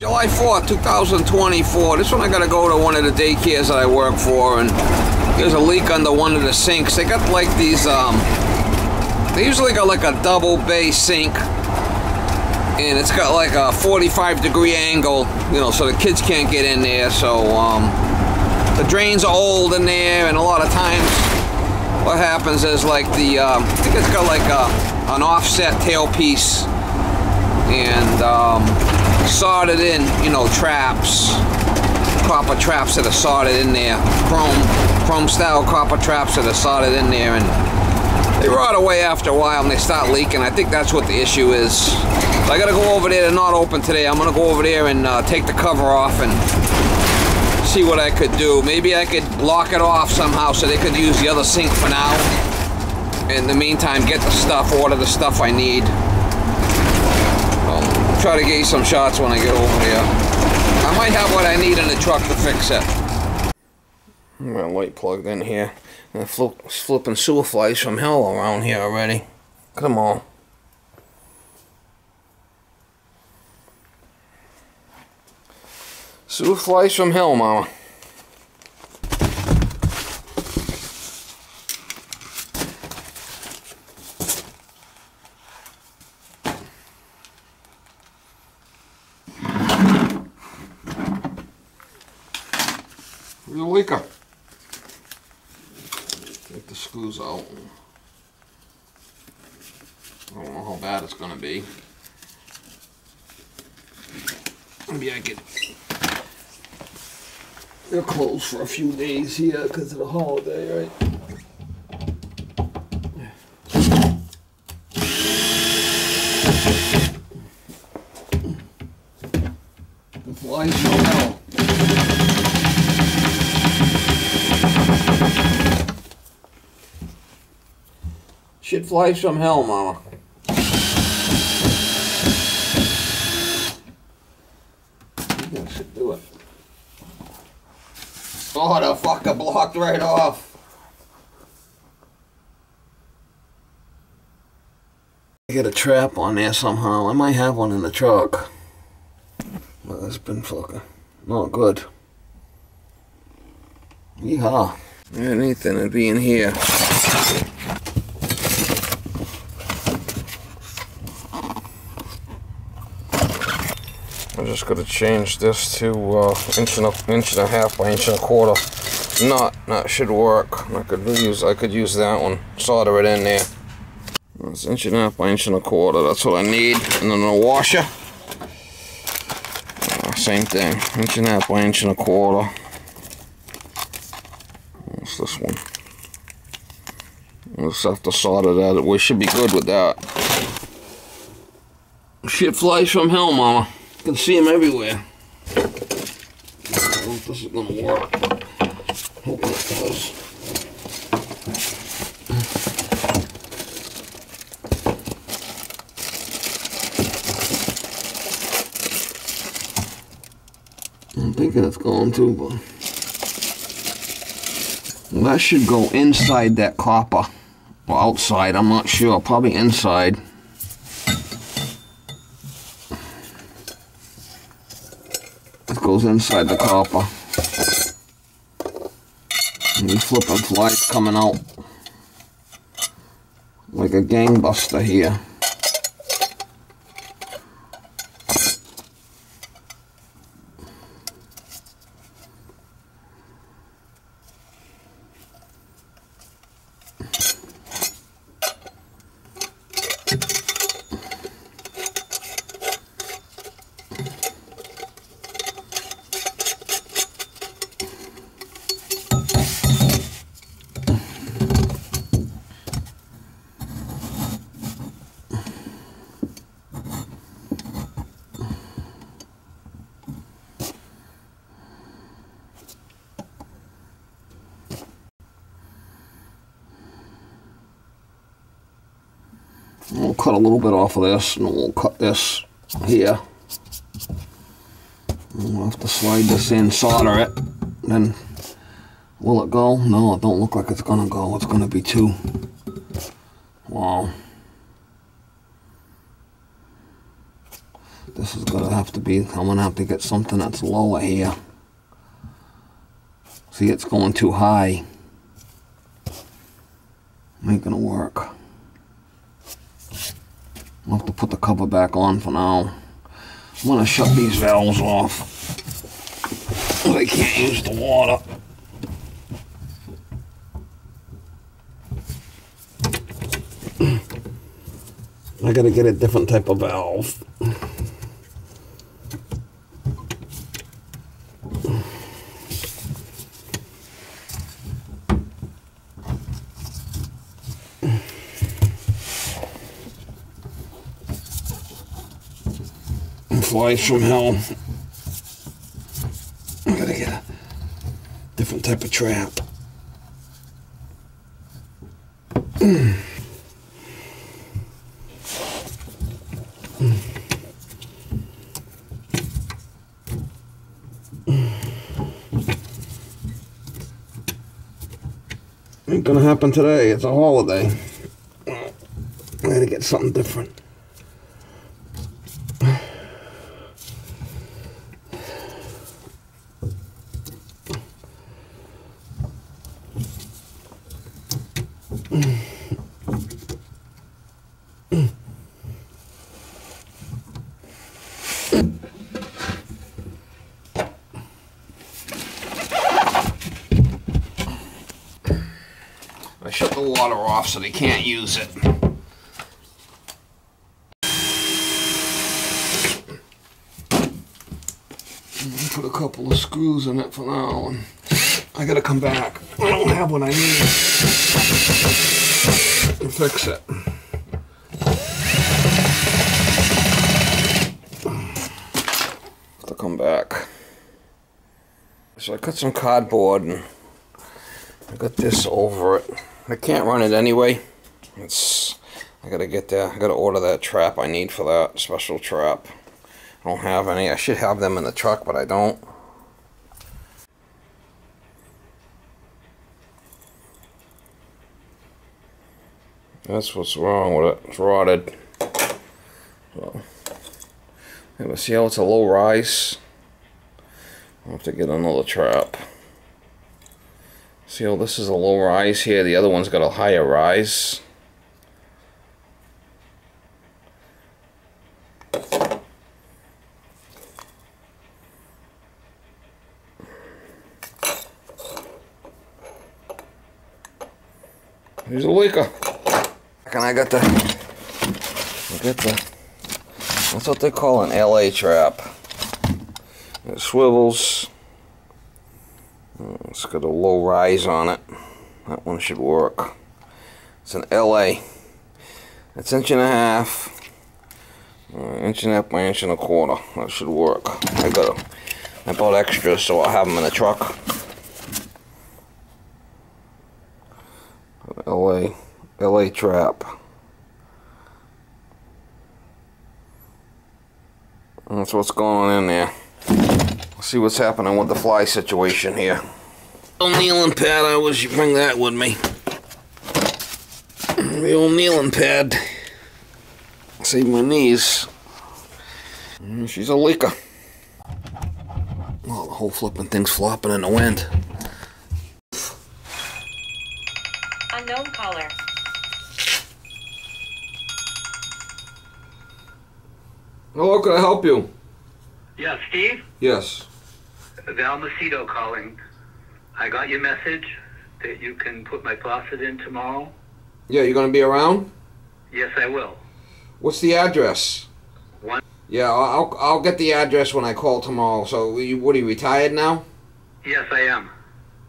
July 4th, 2024. This one I gotta go to one of the daycares that I work for, and there's a leak under one of the sinks. They got like these, they usually got like a double bay sink, and it's got like a 45-degree angle, you know, so the kids can't get in there. So the drains are old in there, and a lot of times what happens is like the, I think it's got like an offset tailpiece, and soldered in, you know, traps, copper traps that are soldered in there, chrome style copper traps that are soldered in there, and they rot away after a while and they start leaking. I think that's what the issue is. So I gotta go over there. They're not open today. I'm gonna go over there and take the cover off and see what I could do. Maybe I could block it off somehow so they could use the other sink for now. In the meantime, get the stuff, order the stuff I need. Try to get you some shots when I get over there. I might have what I need in the truck to fix it. My light plugged in here. And flipping sewer flies from hell around here already. Come on. Sewer flies from hell, mama. There's a leaker. Take the screws out. I don't know how bad it's gonna be. Maybe I could. They're closed for a few days here because of the holiday, right? The flies from hell. Shit flies from hell, mama. I think I should do it. Oh, the fucker blocked right off. I get a trap on there somehow. I might have one in the truck. Well, that's been fucking not good. Yeehaw. Anything would be in here. I'm just gonna change this to inch and a half by inch and a quarter. That should work. I could use that one. Solder it in there. That's inch and a half by inch and a quarter. That's what I need. And then a washer. Same thing. Inch and a half by inch and a quarter. What's this one? We'll just have to solder that. We should be good with that. Shit flies from hell, mama. You can see them everywhere. I don't know if this is going to work. Hope it does. I'm thinking it's going to, but well, that should go inside that copper. Or outside, I'm not sure. Probably inside. Goes inside the copper. And these flipping flies coming out like a gangbuster here. We'll cut a little bit off of this, and we'll cut this here. We'll have to slide this in, solder it, then will it go? No, it don't look like it's gonna go. It's gonna be too. Wow. This is gonna have to be, I'm gonna have to get something that's lower here. See, it's going too high. Ain't gonna work. I'll have to put the cover back on for now. I'm gonna shut these valves off. I can't use the water. I gotta get a different type of valve. Flies from hell. I gotta get a different type of trap. Ain't gonna happen today, it's a holiday. I gotta get something different. I shut the water off so they can't use it. Put a couple of screws in it for now, and I gotta come back. I don't have what I need and fix it. Have to come back. So I cut some cardboard and I got this over it. I can't run it anyway. I gotta get there. I gotta order that trap I need for that special trap. I don't have any. I should have them in the truck, but I don't. That's what's wrong with it. It's rotted. So, yeah, see how it's a low rise? I'll have to get another trap. See how this is a low rise here? The other one's got a higher rise. Here's a leaker. And I got the, that's what they call an LA trap. It swivels. It's got a low rise on it. That one should work. It's an LA. It's 1.5 inches. 1.5 by 1.25 inches. That should work. I bought extras so I'll have them in the truck. LA trap. And that's what's going on in there. Let's see what's happening with the fly situation here. Old kneeling pad, I wish you'd bring that with me. The old kneeling pad. Save my knees. She's a leaker. Oh, the whole flipping thing's flopping in the wind. Unknown caller. Hello, can I help you? Yeah, Steve? Yes. Val Macedo calling. I got your message that you can put my faucet in tomorrow. Yeah, you gonna be around? Yes, I will. What's the address? One. Yeah, I'll get the address when I call tomorrow. So, what are you, retired now? Yes, I am.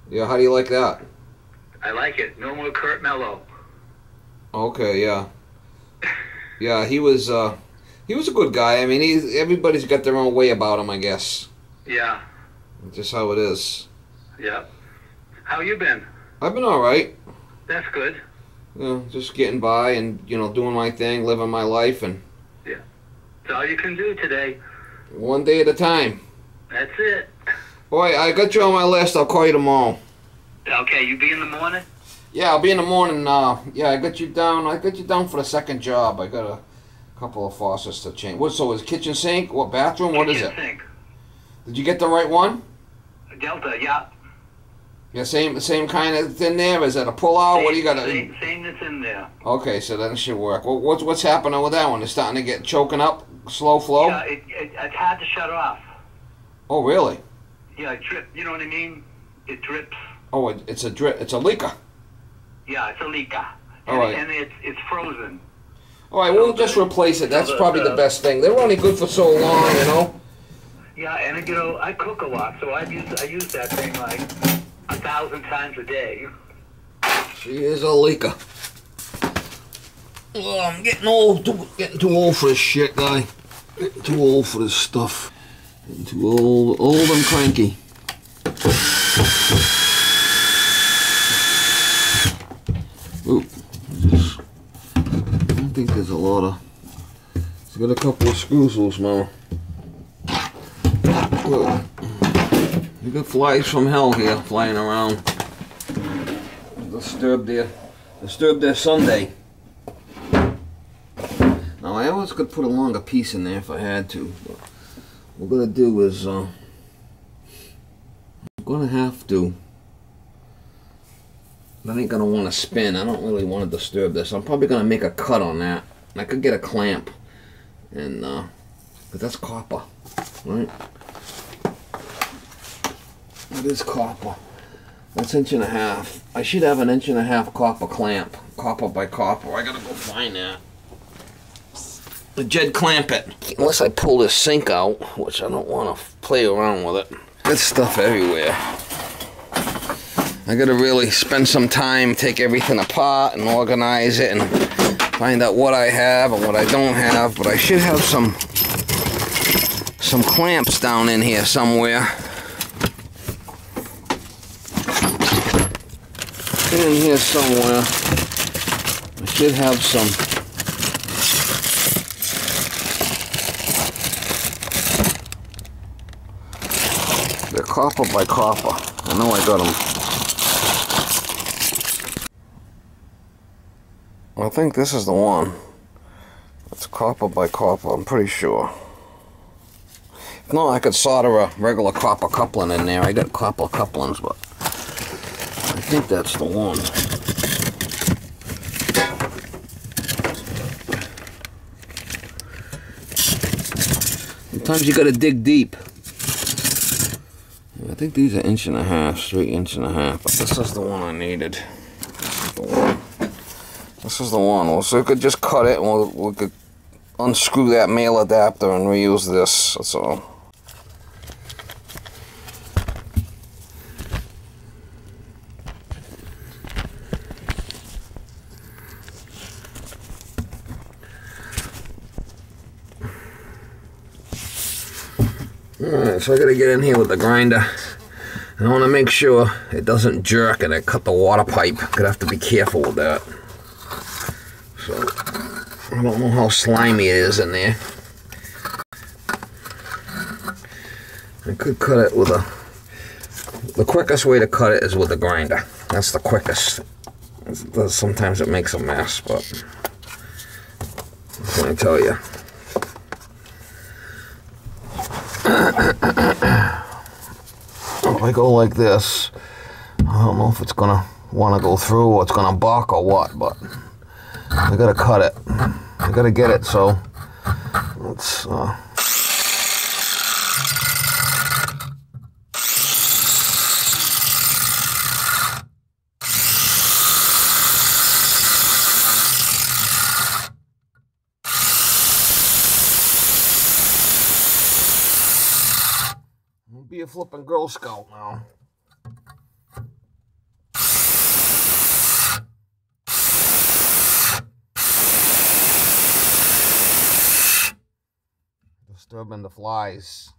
Yeah, how do you like that? I like it. No more Kurt Mello. Okay, yeah. Yeah, he was a good guy. I mean, everybody's got their own way about him, I guess. Yeah. Just how it is. Yeah. How you been? I've been all right. That's good. You know, just getting by and, you know, doing my thing, living my life, and... Yeah. That's all you can do today. One day at a time. That's it. Boy, I got you on my list. I'll call you tomorrow. Okay, you be in the morning? Yeah, I'll be in the morning. Yeah, I got you down for the second job. I gotta Couple of faucets to change. What? So is kitchen sink? What bathroom? What is it? Kitchen sink. Did you get the right one? Delta, yeah. Yeah, same kind of in there. Is that a pull-out? What do you got? Same that's in there. Okay, so that should work. Well, what's happening with that one? It's starting to get choking up, slow flow. Yeah, it's hard to shut off. Oh, really? Yeah, it drips. You know what I mean? It drips. Oh, it's a drip. It's a leaker. Yeah, it's a leaker. All right. And it's frozen. All right, we'll just replace it. That's probably the best thing. They were only good for so long, you know. Yeah, and you know, I cook a lot, so I use that thing like 1,000 times a day. She is a leaker. Oh, I'm getting old. Getting too old for this shit, guy. Getting too old for this stuff. Getting too old and cranky. Oop. I don't think there's a lot of. It's got a couple of screws loose, Mama. Look. You got flies from hell here flying around. Disturbed their Sunday. Now I always could put a longer piece in there if I had to. But what we're gonna do is I'm gonna have to. I ain't gonna want to spin. I don't really want to disturb this. I'm probably gonna make a cut on that. I could get a clamp, and but that's copper, right? It is copper. That's 1.5 inches. I should have an 1.5 inch copper clamp, copper by copper. I gotta go find that. The Jed clamp it. Unless I pull this sink out, which I don't want to play around with it. There's stuff everywhere. I gotta really spend some time, take everything apart and organize it and find out what I have and what I don't have. But I should have some clamps down in here somewhere. In here somewhere. I should have some. They're copper by copper. I know I got them. I think this is the one. It's copper by copper, I'm pretty sure. If not, I could solder a regular copper coupling in there. I got copper couplings, but I think that's the one. Sometimes you gotta dig deep. I think these are 1.5 inches, straight 1.5 inches, but this is the one I needed. This is the one. Well, so we could just cut it, and we could unscrew that male adapter and reuse this. That's all. Alright, so I gotta get in here with the grinder. And I want to make sure it doesn't jerk and it cut the water pipe. Gonna have to be careful with that. So, I don't know how slimy it is in there. I could cut it with a... The quickest way to cut it is with a grinder. That's the quickest. Sometimes it makes a mess, but... What can I tell you? If I go like this, I don't know if it's gonna want to go through or it's gonna buck or what, but I gotta cut it. I gotta get it, so let's be a flippin' Girl Scout now. Disturbing the flies.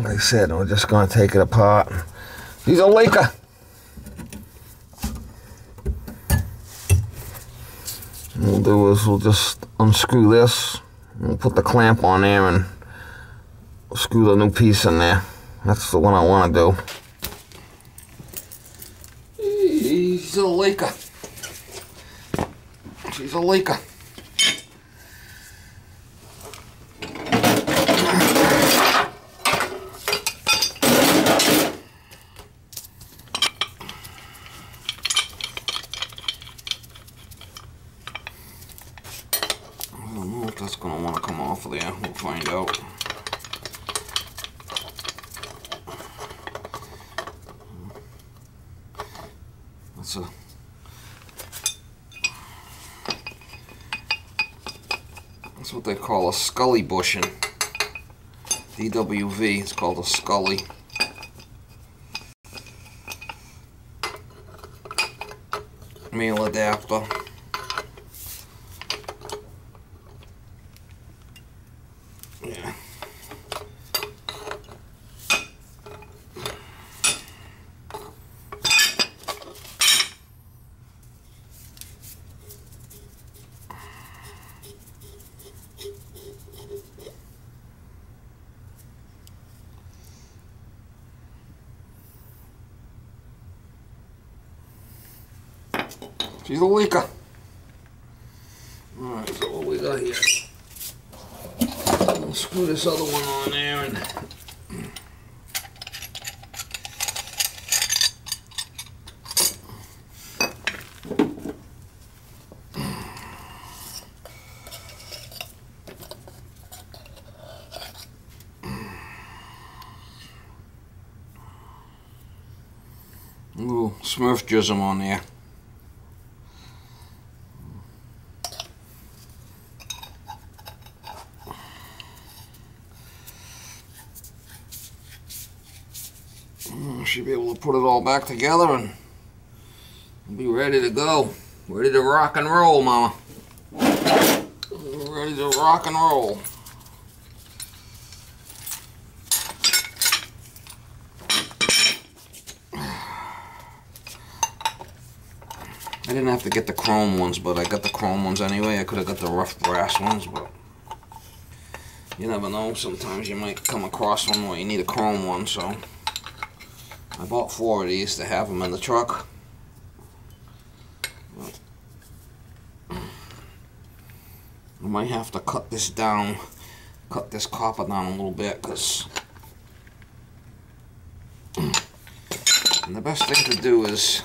Like I said, we're just going to take it apart. He's a leaker. What we'll do is we'll just unscrew this. We'll put the clamp on there and screw the new piece in there. That's the one I want to do. He's a leaker. She's a leaker. I don't know if that's going to want to come off of there. We'll find out. That's what they call a scully bushing. DWV, it's called a scully. Male adapter. Yeah. She's a leaker. Alright, so what we got here? We'll screw this other one on there and a little Smurf jism on there. Should be able to put it all back together and be ready to go. Ready to rock and roll, Mama. Ready to rock and roll. I didn't have to get the chrome ones, but I got the chrome ones anyway. I could have got the rough brass ones, but you never know. Sometimes you might come across one where you need a chrome one, so I bought 4 of these to have them in the truck. I might have to cut this down, cut this copper down a little bit, because the best thing to do is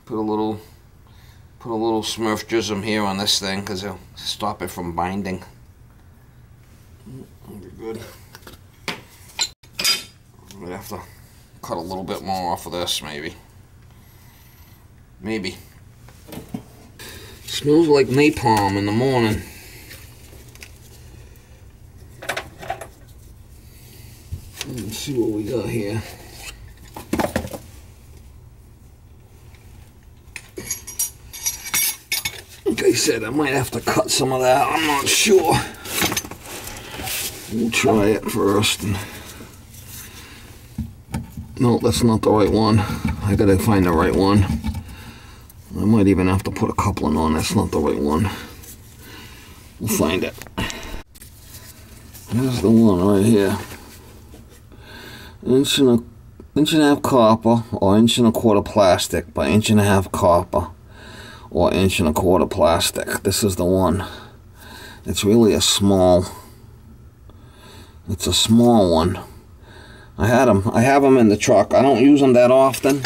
put a little Smurf jism here on this thing, because it'll stop it from binding. That'll be good. We'd have to cut a little bit more off of this, maybe. Maybe. Smells like napalm in the morning. Let's see what we got here. Like I said, I might have to cut some of that. I'm not sure. We'll try it first. No, that's not the right one. I gotta find the right one. I might even have to put a coupling on. That's not the right one. We'll find it. Here's the one right here. Inch and a half copper, or 1.25" plastic by 1.5" copper, or 1.25" plastic. This is the one. It's really a small. It's a small one. I have them in the truck. I don't use them that often.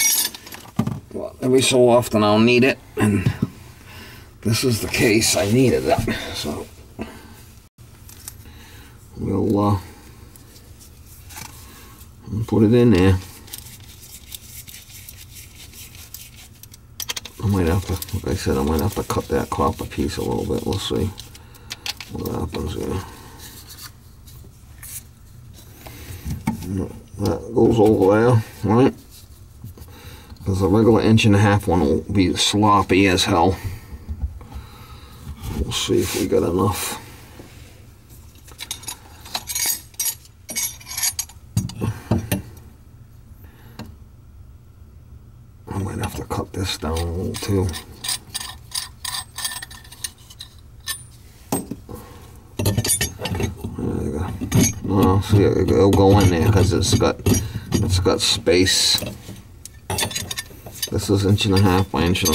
But every so often I'll need it, and this is the case. I needed it, so we'll put it in there. I might have to, like I said, I might have to cut that copper piece a little bit. We'll see what happens here. That goes over there, right? Because a regular 1.5" one will be sloppy as hell. We'll see if we got enough. this down a little too. There you go. No, see, it'll go in there because it's got space. This is 1.5 by 1.25 inches.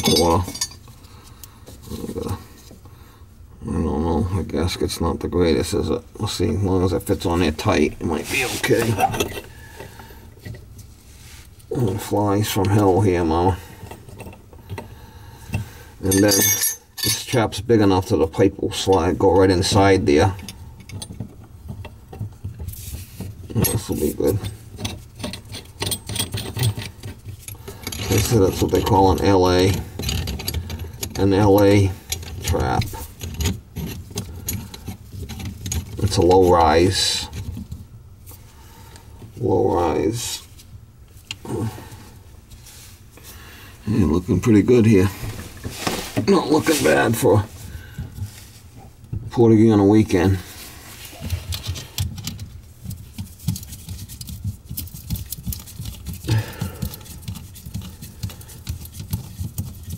I don't know, the gasket's not the greatest, is it? We'll see, as long as it fits on there tight, it might be okay. And flies from hell here, Mama. And then this trap's big enough that the pipe will go right inside there. This will be good. They said that's what they call an LA trap. It's a low rise. Yeah, looking pretty good here. Not looking bad for Portuguese on a weekend.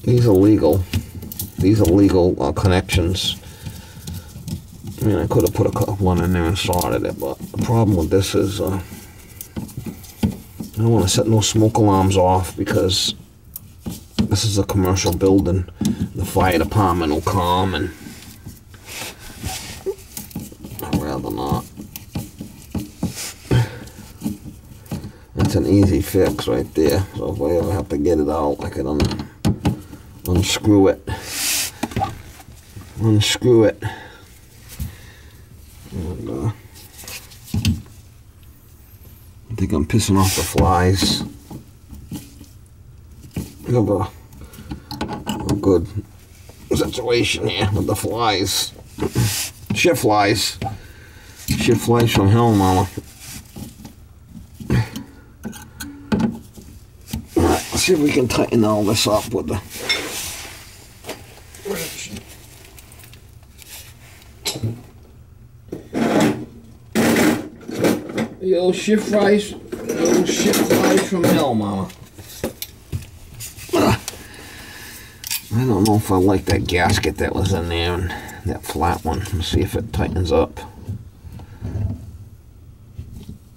These are legal connections. I mean, I could have put a couple in there and soldered it, but the problem with this is I don't want to set no smoke alarms off because this is a commercial building. The fire department will come, and I'd rather not. That's an easy fix right there. So if I ever have to get it out, I can unscrew it. And, I think I'm pissing off the flies. We have a good situation here with the flies. Shift flies. Shift flies from hell, Mama. Alright, let's see if we can tighten all this up with the wrench. The old shift flies from hell, Mama. I don't know if I like that gasket that was in there and that flat one. Let's see if it tightens up.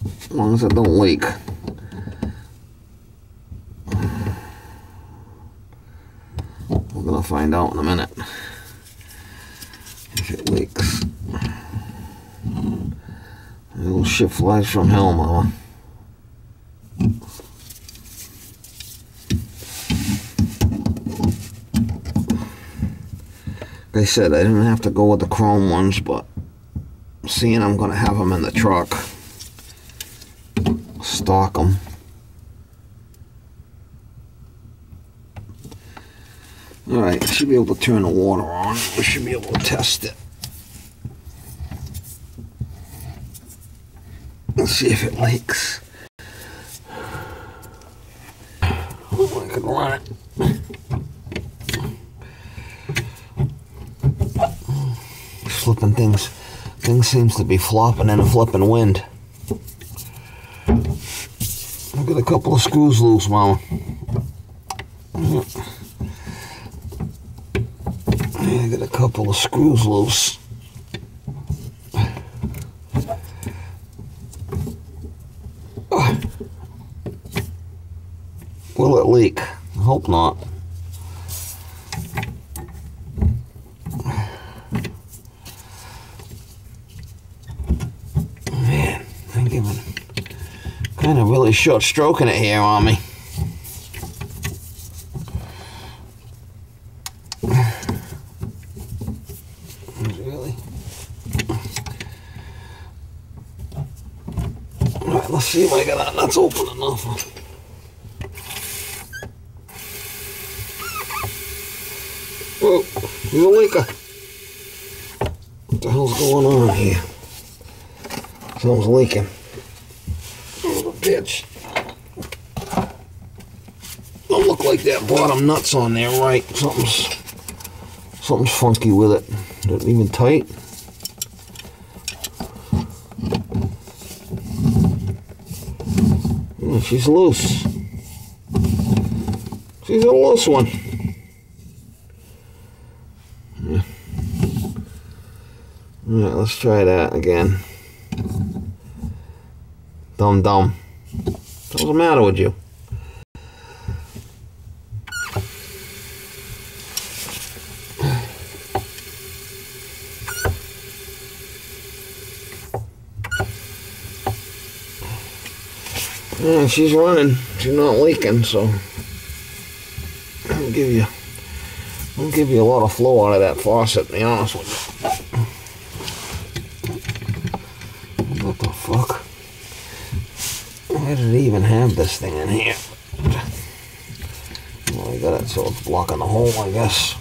As long as it don't leak. We're gonna find out in a minute if it leaks. Little shift flies from hell, Mama. Like I said, I didn't have to go with the chrome ones, but seeing I'm going to have them in the truck, stock them. Alright, I should be able to turn the water on. We should be able to test it. Let's see if it leaks. Oh, I could run it. Flipping things. Things seems to be flopping in a flipping wind. I've got a couple of screws loose, Mama. I got a couple of screws loose. Will it leak? I hope not. Man, I'm giving kind of really short stroking it here on me. Really? Alright, let's see if I got that nuts open enough. Whoa, there's a leaker. What the hell's going on here? Something's leaking. Oh, bitch. Don't look like that bottom nut's on there, right? Something's funky with it. Is it even tight? She's loose. She's a loose one. Yeah. Alright, let's try that again. Dum-dum. What's the matter with you? Yeah, she's running. She's not leaking, so I'll give you a lot of flow out of that faucet, to be honest with you. What the fuck? Why did it even have this thing in here? Well, I got it so it's blocking the hole, I guess.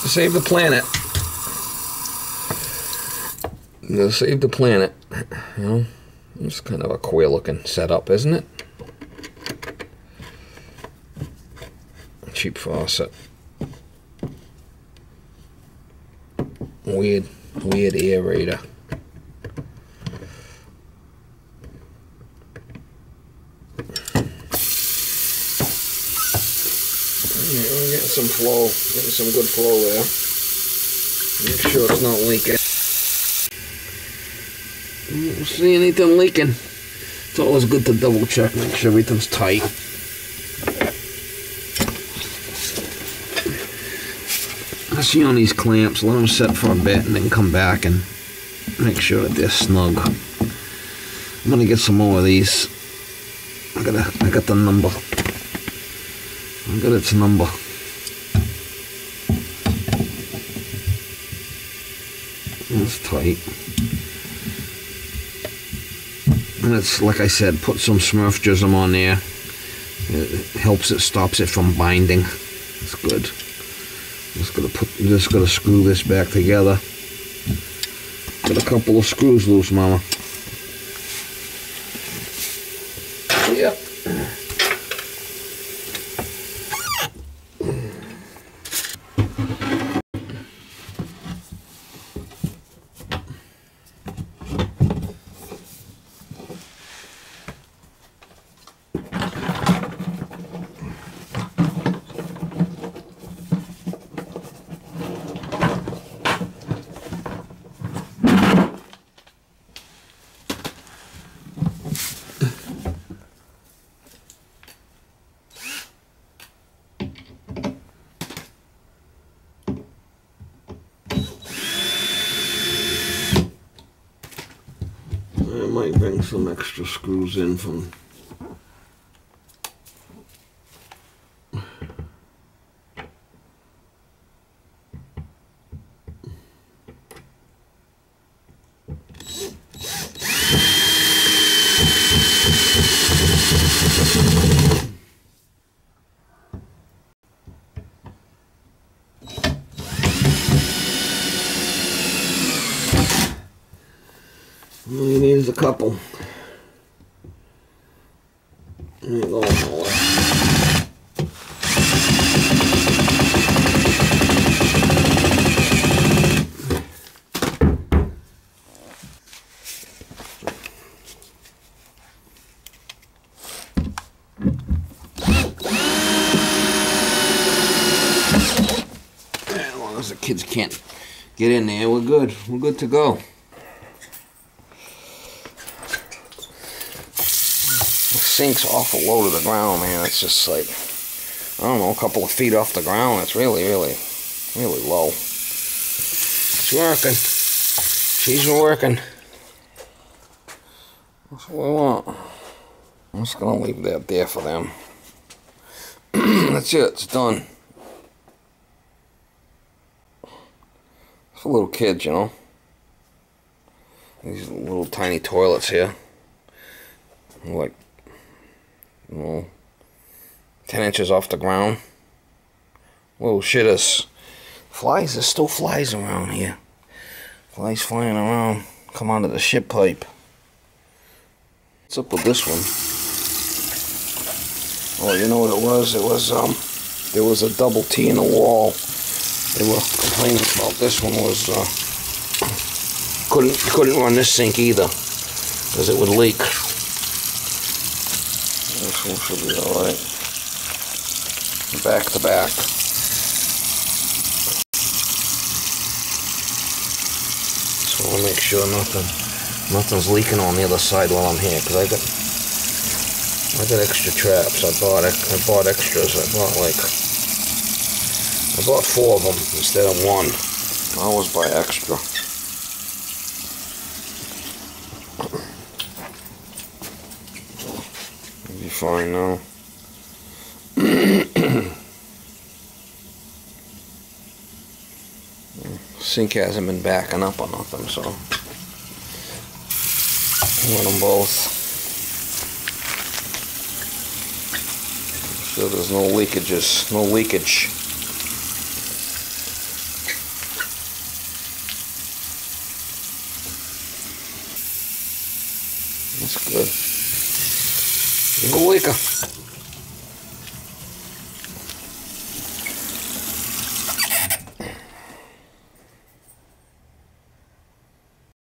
Save the planet. I'm gonna save the planet. You know, it's kind of a queer looking setup, isn't it? Cheap faucet. Weird aerator. We're getting some flow, getting some good flow there. Make sure it's not leaking. I don't see anything leaking. It's always good to double check, make sure everything's tight. I see on these clamps, let them set for a bit and then come back and make sure that they're snug. I'm gonna get some more of these. I got the number. I got its number. It's tight. And it's, like I said, put some Smurf Jism on there. It helps it, stops it from binding. It's good. I'm just gonna screw this back together. Got a couple of screws loose, Mama. Yep. I might bring some extra screws in from all you need is a couple. There you go. As long as the kids can't get in there, we're good. We're good to go. Sink's awful low to the ground, man. It's just like, I don't know, a couple of feet off the ground. It's really low. It's working. She's working. That's what we want. I'm just gonna leave that there for them. That's it. It's done. It's for little kids, you know. These little tiny toilets here. Like, 10 inches off the ground. Whoa, shitters. Flies, there's still flies around here. Flies flying around. Come onto the ship pipe. What's up with this one? Oh, you know what it was? It was, there was a double T in the wall. They were complaining about this one was, couldn't run this sink either, because it would leak. This one should be alright. Back to back. So I'll make sure nothing's leaking on the other side while I'm here, because I got extra traps. I bought extras. I bought 4 of them instead of 1. I always buy extra. It'll be fine now. Sink hasn't been backing up or nothing, so I want them both. So there's no leakages, no leakage. That's good. No leaker.